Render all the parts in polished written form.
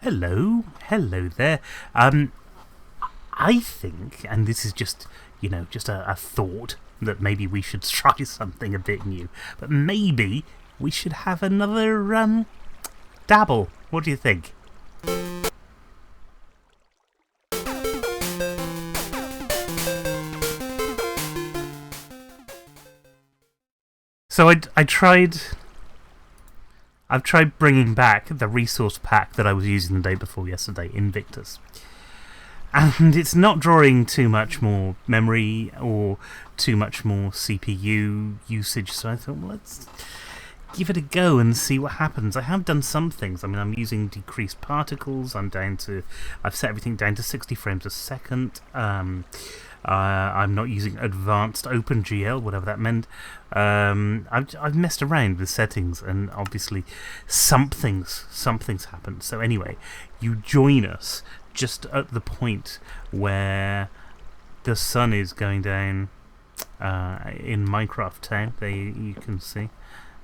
Hello there. I think, and this is just, just a thought, that maybe we should try something a bit new. But maybe we should have another, Dabble. What do you think? So I've tried bringing back the resource pack that I was using the day before yesterday, Invictus. And it's not drawing too much more memory or too much more CPU usage, so I thought, well, let's give it a go and see what happens. I have done some things. I mean, I'm using decreased particles. I've set everything down to 60 frames a second. I'm not using advanced OpenGL, whatever that meant. I've messed around with settings, and obviously something's happened. So anyway, you join us just at the point where the sun is going down in Minecraft Town. There you can see.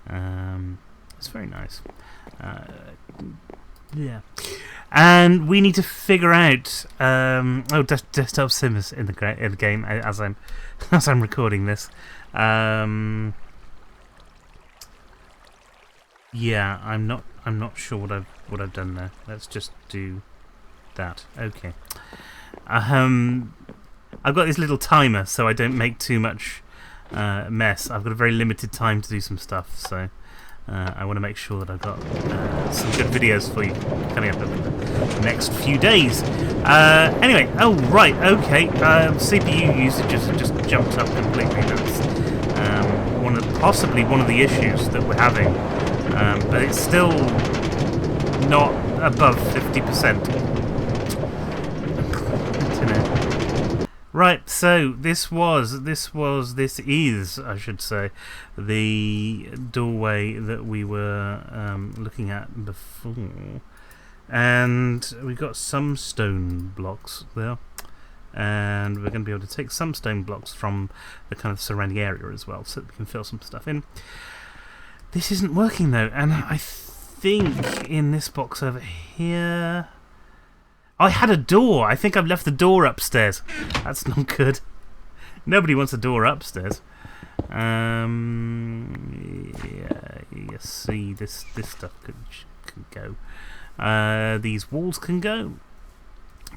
It's very nice. Yeah. And we need to figure out. Desktop Sims in the game as I'm recording this. Yeah, I'm not sure what I've done there. Let's just do that. Okay. I've got this little timer so I don't make too much mess. I've got a very limited time to do some stuff, so I want to make sure that I've got some good videos for you coming up over the next few days. Anyway, oh right, okay. CPU usage just jumped up completely. That's possibly one of the issues that we're having, but it's still not above 50%. Right, so this is, I should say, the doorway that we were looking at before, and we got some stone blocks there, and we're going to be able to take some stone blocks from the kind of surrounding area as well, so that we can fill some stuff in. This isn't working though, and I think in this box over here, I had a door. I think I've left the door upstairs. That's not good. Nobody wants a door upstairs. Yeah, you see, this stuff can go. These walls can go.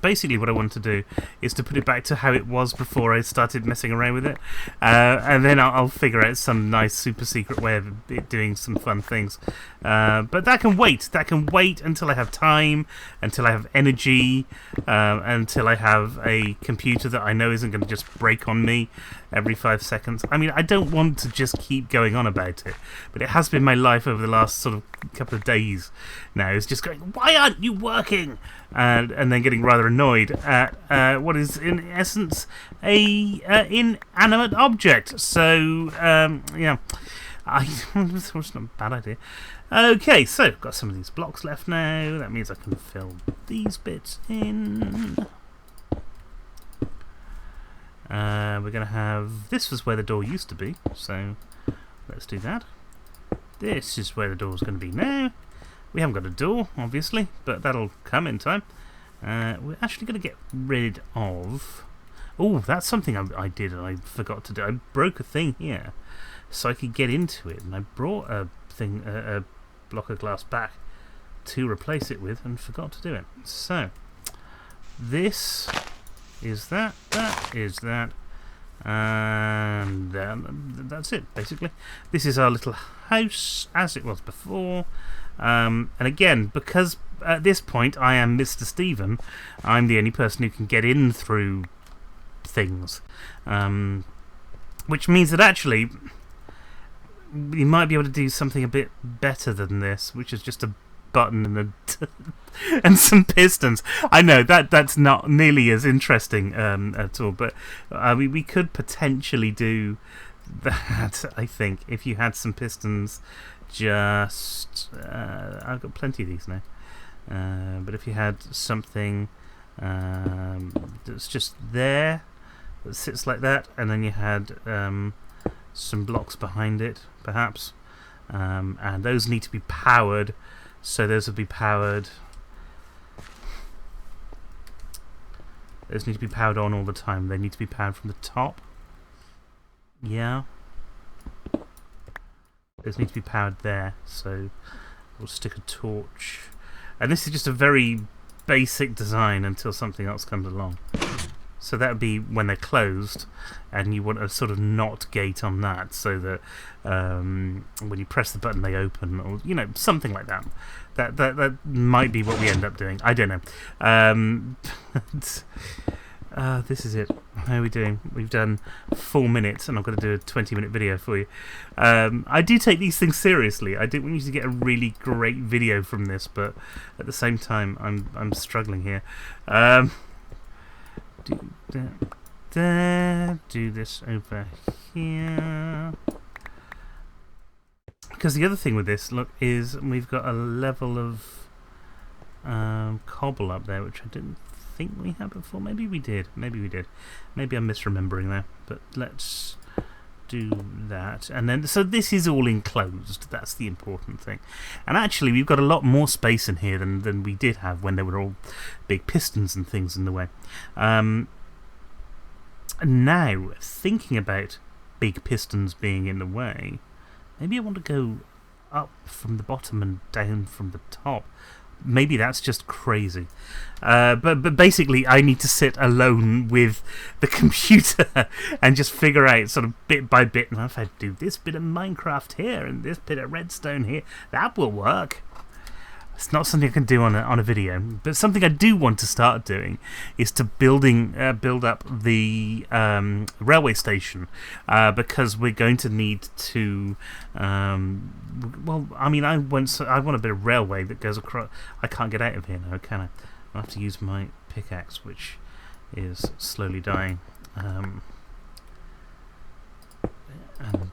Basically, what I want to do is to put it back to how it was before I started messing around with it, and then I'll figure out some nice super secret way of it doing some fun things. But that can wait. That can wait until I have time, until I have energy, until I have a computer that I know isn't going to just break on me every 5 seconds. I mean, I don't want to just keep going on about it, but it has been my life over the last sort of couple of days now. It's just going, why aren't you working? And then getting rather annoyed at what is in essence a inanimate object. So yeah, it's not a bad idea. Okay, so got some of these blocks left now. That means I can fill these bits in. We're going to have... This was where the door used to be, so let's do that. This is where the door's going to be now. We haven't got a door, obviously, but that'll come in time. We're actually going to get rid of... Oh, that's something I did and I forgot to do. I broke a thing here so I could get into it, and I brought a block of glass back to replace it with and forgot to do it. So, this is that is that, and that's it, basically. This is our little house as it was before. And again, because at this point I am Mr. Stephen, I'm the only person who can get in through things, which means that actually we might be able to do something a bit better than this, which is just a button and and some pistons. I know that's not nearly as interesting at all, but we could potentially do that, I think, if you had some pistons. Just I've got plenty of these now, but if you had something that's just there that sits like that, and then you had some blocks behind it, perhaps, and those need to be powered. So those would be powered Those need to be powered on all the time. They need to be powered from the top. Yeah. Those need to be powered there, so we'll stick a torch. And this is just a very basic design until something else comes along. So that would be when they're closed, and you want a sort of NOT gate on that, so that when you press the button they open, or something like that. That might be what we end up doing. I don't know. This is it. How are we doing? We've done 4 minutes, and I've got to do a 20-minute video for you. I do take these things seriously. I do want you to get a really great video from this, but at the same time, I'm struggling here. Do that there. Do this over here. Because the other thing with this, look, is we've got a level of cobble up there, which I didn't think we had before. Maybe we did. Maybe we did. Maybe I'm misremembering there. But let's do that. And then, so this is all enclosed. That's the important thing. And actually, we've got a lot more space in here than we did have when there were all big pistons and things in the way. Now, thinking about big pistons being in the way, maybe I want to go up from the bottom and down from the top. Maybe that's just crazy. But basically, I need to sit alone with the computer and just figure out sort of bit by bit. Now, if I do this bit of Minecraft here and this bit of redstone here, that will work. It's not something I can do on a video, but something I do want to start doing is to build up the railway station, because we're going to need to. Well, I mean, I want a bit of railway that goes across. I can't get out of here now, can I? I'll have to use my pickaxe, which is slowly dying. And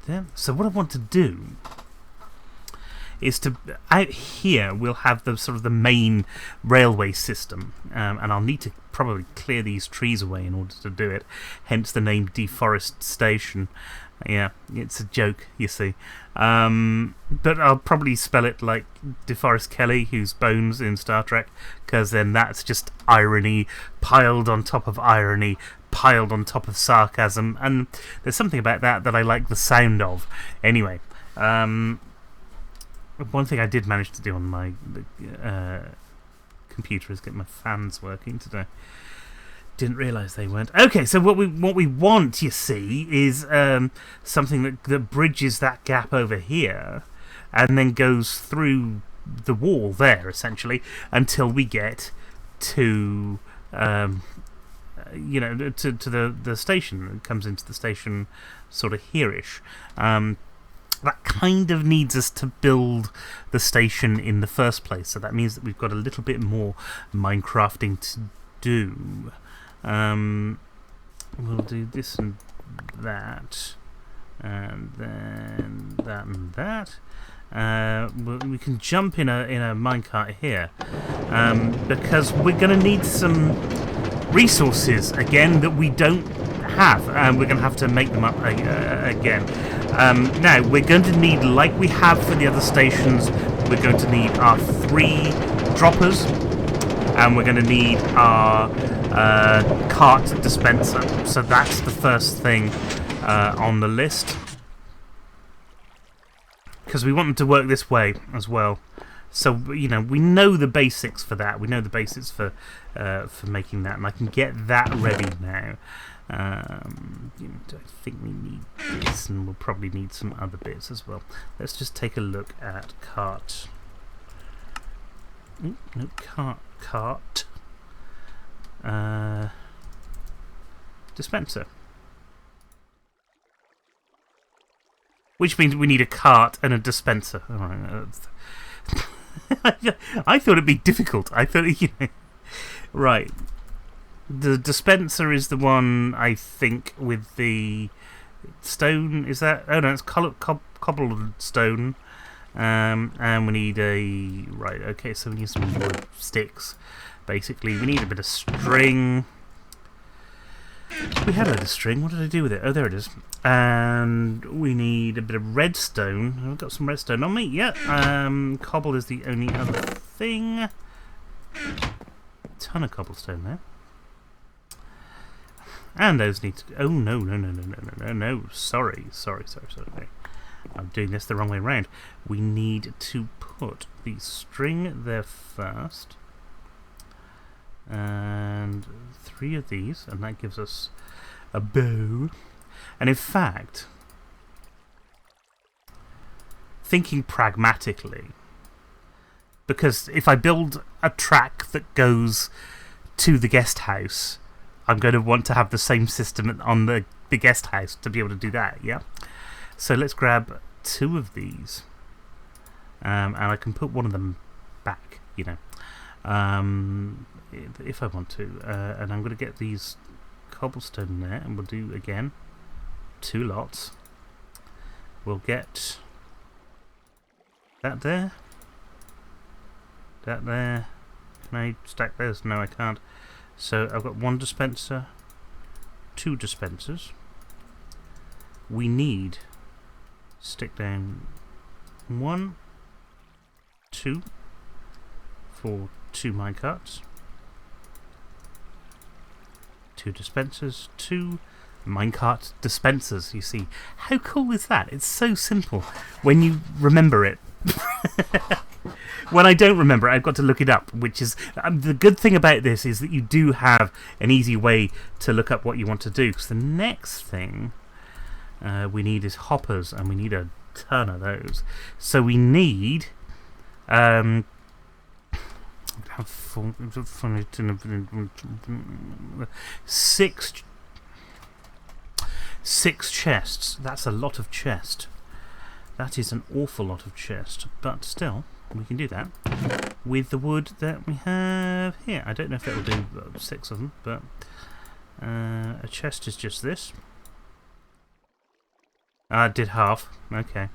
then, so what I want to do is to, out here we'll have the sort of the main railway system, and I'll need to probably clear these trees away in order to do it, hence the name Deforest Station. Yeah, it's a joke, you see. But I'll probably spell it like DeForest Kelly, who's Bones in Star Trek, because then that's just irony piled on top of irony piled on top of sarcasm, and there's something about that I like the sound of. Anyway, one thing I did manage to do on my computer is get my fans working today. Didn't realise they weren't. Okay, so what we want, you see, is something that bridges that gap over here, and then goes through the wall there, essentially, until we get to to the station. It comes into the station sort of here-ish. That kind of needs us to build the station in the first place, so that means that we've got a little bit more Minecrafting to do. We'll do this and that, and then that and that. We can jump in a minecart here, because we're going to need some resources again that we don't have, and we're going to have to make them up again. Now, we're going to need, like we have for the other stations, we're going to need our 3 droppers, and we're going to need our cart dispenser. So that's the first thing on the list, because we want them to work this way as well. So, we know the basics for that. We know the basics for making that, and I can get that ready now. I think we need this, and we'll probably need some other bits as well. Let's just take a look at cart. No, cart. Dispenser. Which means we need a cart and a dispenser. All right, I thought it'd be difficult. I thought, right. The dispenser is the one, I think, with the stone. Is that? Oh no, it's cobbled stone. And we need a... Right, okay, so we need some wood sticks. Basically, we need a bit of string. We had a bit of string. What did I do with it? Oh, there it is. And we need a bit of redstone. I've got some redstone on me. Yeah. Cobble is the only other thing. A ton of cobblestone there. And those need to... Oh, no. Sorry. I'm doing this the wrong way around. We need to put the string there first. And 3 of these, and that gives us a bow. And in fact, thinking pragmatically, because if I build a track that goes to the guest house, I'm going to want to have the same system on the guest house to be able to do that, yeah? So let's grab 2 of these, and I can put one of them back, you know, if I want to. And I'm going to get these cobblestone there, and we'll do, again, 2 lots. We'll get that there. That there. Can I stack those? No, I can't. So I've got 1 dispenser, 2 dispensers. We need stick down 1, 2 for 2 minecarts, 2 dispensers, 2 minecart dispensers. You see, how cool is that? It's so simple when you remember it. When I don't remember it, I've got to look it up, which is... the good thing about this is that you do have an easy way to look up what you want to do. Because the next thing we need is hoppers, and we need a ton of those. So we need... 6 chests. That's a lot of chest. That is an awful lot of chest, but still, we can do that with the wood that we have here. I don't know if that will do 6 of them, but a chest is just this. It did half. Okay.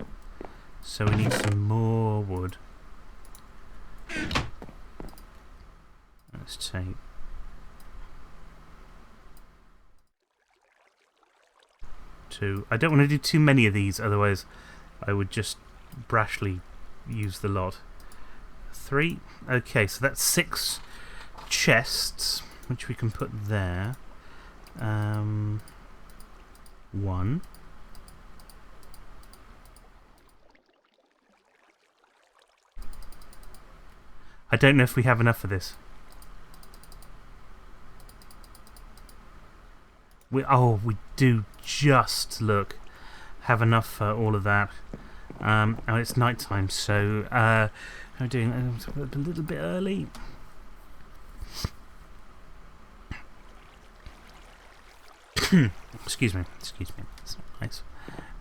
So we need some more wood. Let's take... two. I don't want to do too many of these, otherwise I would just brashly use the lot. 3. Okay, so that's 6 chests, which we can put there. 1. I don't know if we have enough for this. We do just, look, have enough for all of that. Oh, it's night time, so I'm doing a little bit early. Excuse me. It's not nice.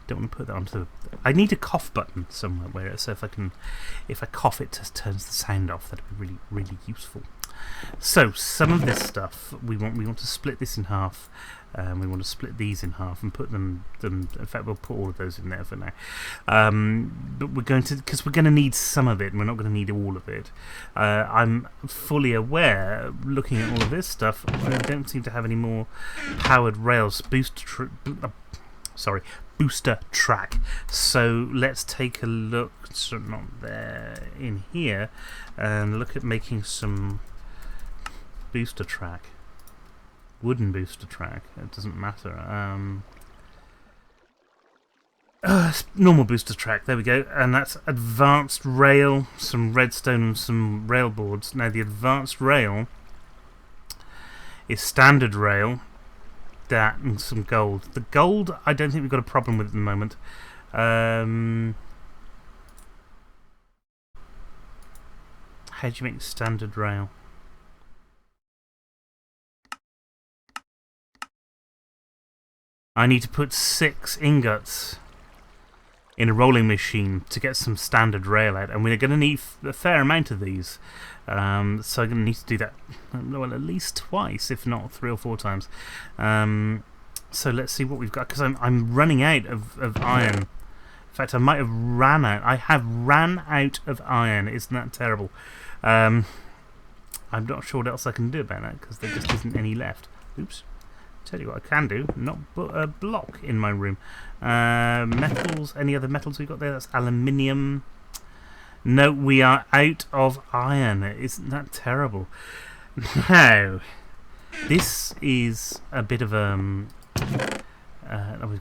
Don't want to put that onto the... I need a cough button somewhere, so if I cough, it just turns the sound off. That'd be really, really useful. So some of this stuff we want to split this in half. We want to split these in half and put them. In fact, we'll put all of those in there for now. But we're going to, because we're going to need some of it, and we're not going to need all of it. I'm fully aware, looking at all of this stuff, I don't seem to have any more powered rails. Booster track. So let's take a look. So not there, in here, and look at making some booster track. Wooden booster track. It doesn't matter. Normal booster track. There we go. And that's advanced rail, some redstone, and some rail boards. Now the advanced rail is standard rail. That and some gold. The gold, I don't think we've got a problem with at the moment. How do you make standard rail? I need to put 6 ingots in a rolling machine to get some standard rail out, and we're going to need a fair amount of these. So I'm going to need to do that, well, at least twice, if not 3 or 4 times. So let's see what we've got, because I'm running out of iron. In fact, I might have ran out. I have ran out of iron. Isn't that terrible? I'm not sure what else I can do about that, because there just isn't any left. Oops. Tell you what I can do, not put a block in my room. Metals, any other metals we got there? That's aluminium. No, we are out of iron. Isn't that terrible? Now, This is a bit of we've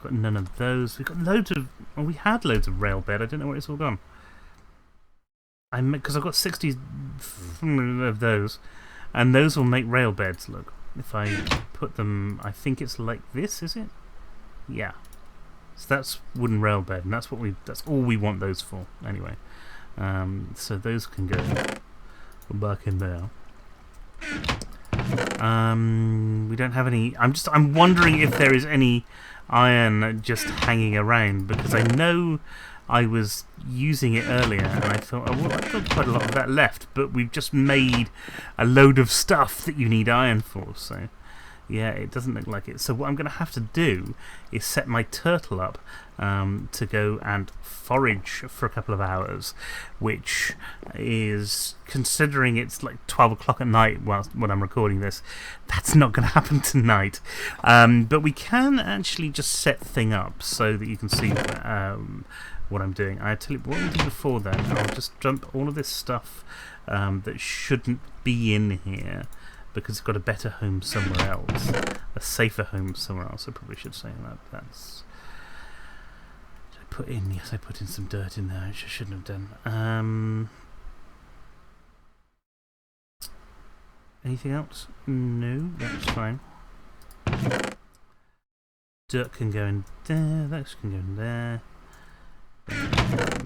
got none of those. We've got loads of. Well, we had loads of rail bed. I don't know where it's all gone. Because I've got 60 of those, and those will make rail beds. Look, if I put them, I think it's like this. Is it? Yeah. So that's wooden rail bed, and that's all we want those for anyway. So those can go back in there. We don't have any. I'm wondering if there is any iron just hanging around, because I know I was using it earlier and I thought, oh, well, I've got quite a lot of that left, but we've just made a load of stuff that you need iron for, so yeah, it doesn't look like it. So what I'm going to have to do is set my turtle up to go and forage for a couple of hours, which is, considering it's like 12 o'clock at night when I'm recording this, that's not going to happen tonight. But we can actually just set the thing up so that you can see what I'm doing. I tell you what we did before then. I'll just dump all of this stuff that shouldn't be in here, because it's got a better home somewhere else, a safer home somewhere else. I probably should say that. That's. Did I put in? Yes, I put in some dirt in there, which I shouldn't have done. Anything else? No, that's fine. Dirt can go in there. Those can go in there.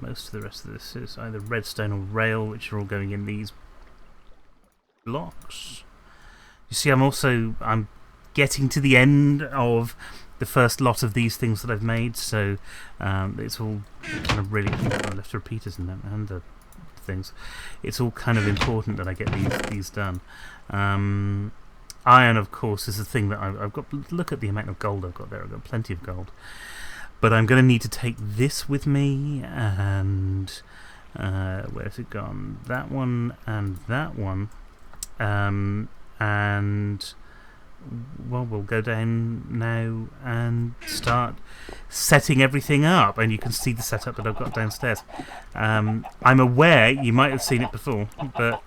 Most of the rest of this is either redstone or rail, which are all going in these blocks. You see, I'm getting to the end of the first lot of these things that I've made, so it's all kind of really. I left the repeaters in them and the things. It's all kind of important that I get these done. Iron, of course, is the thing that I've got. Look at the amount of gold I've got there. I've got plenty of gold. But I'm going to need to take this with me, and where's it gone? That one and that one. And well, we'll go down now and start setting everything up, and you can see the setup that I've got downstairs. I'm aware you might have seen it before, but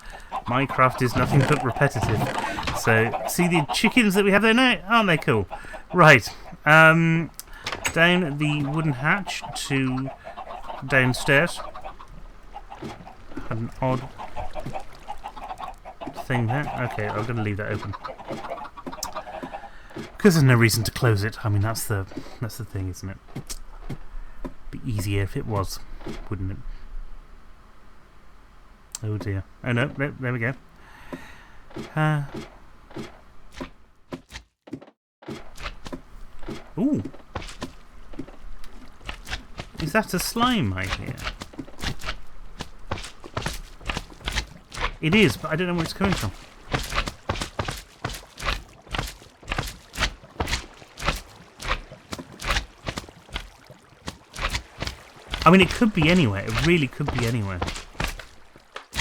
Minecraft is nothing but repetitive. So see the chickens that we have there now? Aren't they cool? Right. Down the wooden hatch to downstairs. An odd thing there. Okay, I'm going to leave that open because there's no reason to close it. I mean, that's the thing, isn't it? Be easier if it was, wouldn't it? Oh dear. Oh no, there we go. Ooh. Is that a slime I hear? It is, but I don't know where it's coming from. I mean, it could be anywhere. It really could be anywhere.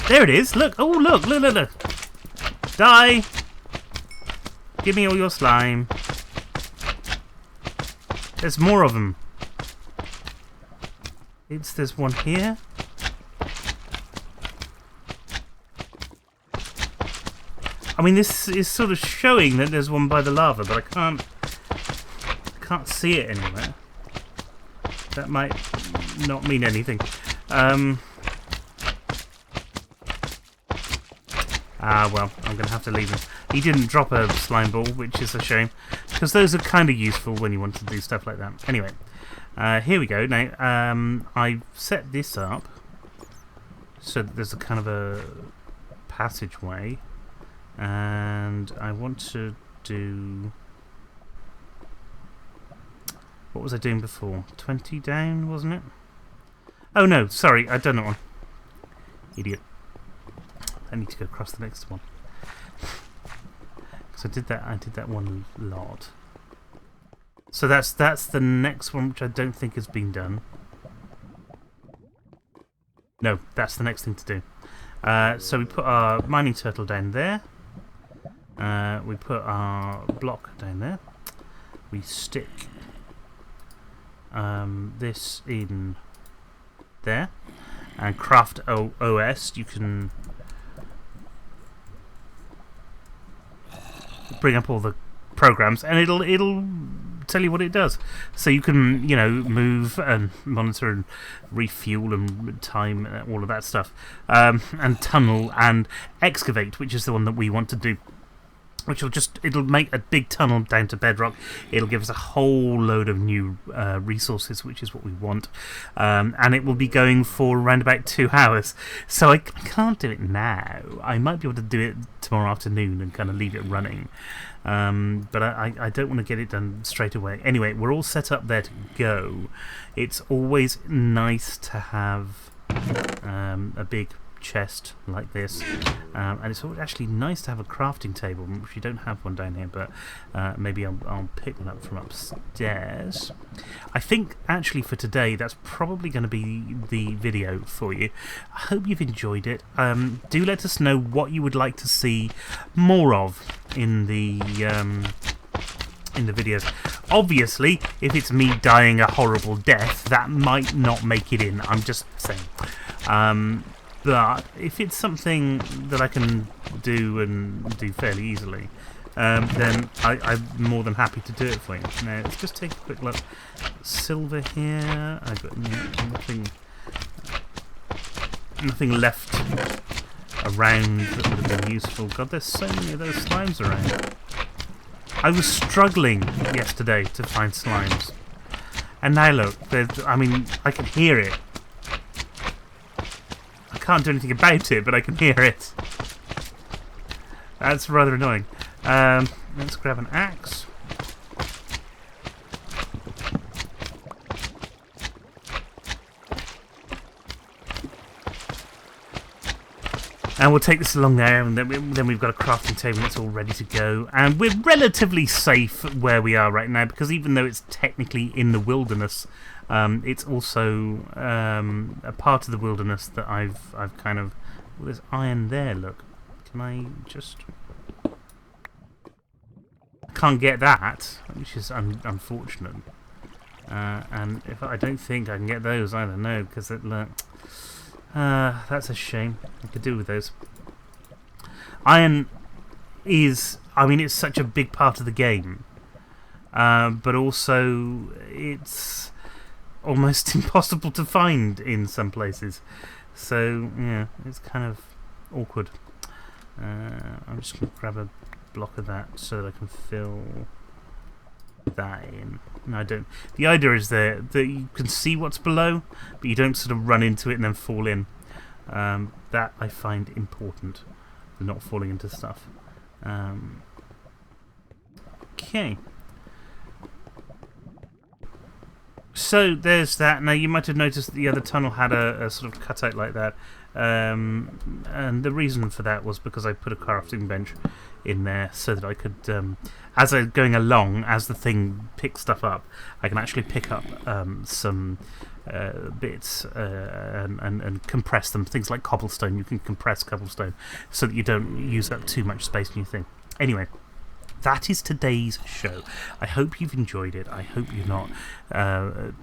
There it is. Look. Oh, look. Look. Die. Give me all your slime. There's more of them. There's one here. I mean, this is sort of showing that there's one by the lava, but I can't see it anywhere. That might not mean anything. Well, I'm going to have to leave him. He didn't drop a slime ball, which is a shame, because those are kind of useful when you want to do stuff like that. Anyway, here we go. Now, I've set this up so that there's a kind of a passageway, and I want to do... What was I doing before? 20 down, wasn't it? Oh no, sorry, I've done that one. Idiot. I need to go across the next one. Because I did that one lot. So that's the next one, which I don't think has been done. No, that's the next thing to do. So we put our mining turtle down there. We put our block down there. We stick this in there, and craft OS. You can bring up all the programs, and it'll tell you what it does. So you can, move and monitor and refuel and time, all of that stuff, and tunnel and excavate, which is the one that we want to do. Which it'll make a big tunnel down to bedrock. It'll give us a whole load of new resources, which is what we want. And it will be going for around about 2 hours. So I can't do it now. I might be able to do it tomorrow afternoon and kind of leave it running. But I don't want to get it done straight away. Anyway, we're all set up there to go. It's always nice to have a big chest like this, and it's actually nice to have a crafting table, which we don't have one down here, but maybe I'll pick one up from upstairs. I think actually for today that's probably going to be the video for you. I hope you've enjoyed it. Do let us know what you would like to see more of in the videos. Obviously, if it's me dying a horrible death, that might not make it in. I'm just saying. But if it's something that I can do and do fairly easily, then I'm more than happy to do it for you. Now, let's just take a quick look. Silver here. I've got nothing left around that would have been useful. God, there's so many of those slimes around. I was struggling yesterday to find slimes. And now look, I can hear it. I can't do anything about it, but I can hear it. That's rather annoying. Let's grab an axe. And we'll take this along there, and then we've got a crafting table that's all ready to go. And we're relatively safe where we are right now, because even though it's technically in the wilderness, it's also a part of the wilderness that I've kind of... Well, there's iron there, look. Can I just... I can't get that, which is unfortunate. And I don't think I can get those either, no, because look... that's a shame. I could do with those. Iron is... it's such a big part of the game. But also, it's almost impossible to find in some places. So, yeah, it's kind of awkward. I'm just going to grab a block of that so that I can fill that in. No, I don't. The idea is that you can see what's below, but you don't sort of run into it and then fall in. That I find important, not falling into stuff. Okay. So there's that. Now you might have noticed that the other tunnel had a sort of cutout like that. And the reason for that was because I put a crafting bench in there so that I could, as I'm going along, as the thing picks stuff up, I can actually pick up some bits and compress them. Things like cobblestone, you can compress cobblestone so that you don't use up too much space in your thing. Anyway, that is today's show. I hope you've enjoyed it. I hope you're not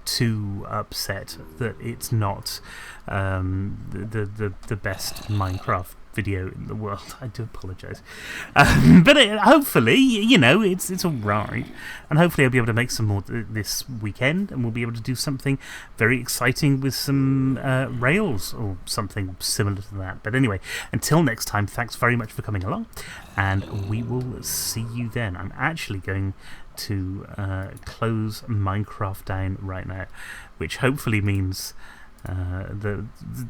too upset that it's not the best Minecraft video in the world. I do apologise. But hopefully, it's alright. And hopefully I'll be able to make some more this weekend, and we'll be able to do something very exciting with some rails or something similar to that. But anyway, until next time, thanks very much for coming along, and we will see you then. I'm actually going to close Minecraft down right now, which hopefully means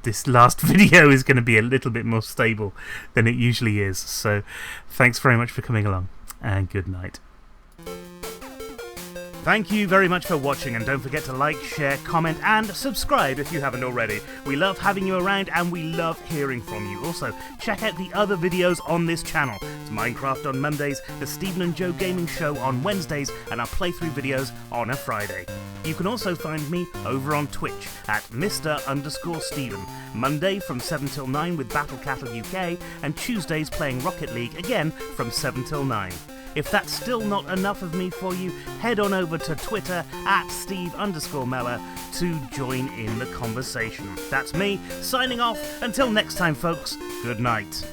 this last video is going to be a little bit more stable than it usually is. So thanks very much for coming along, and good night. Thank you very much for watching, and don't forget to like, share, comment and subscribe if you haven't already. We love having you around, and we love hearing from you. Also, check out the other videos on this channel. It's Minecraft on Mondays, the Stephen and Joe Gaming Show on Wednesdays, and our playthrough videos on a Friday. You can also find me over on Twitch at Mr_Stephen, Monday from 7 till 9 with Battle Cattle UK, and Tuesdays playing Rocket League again from 7 till 9. If that's still not enough of me for you, head on over to Twitter at Steve_Meller to join in the conversation. That's me, signing off. Until next time, folks, good night.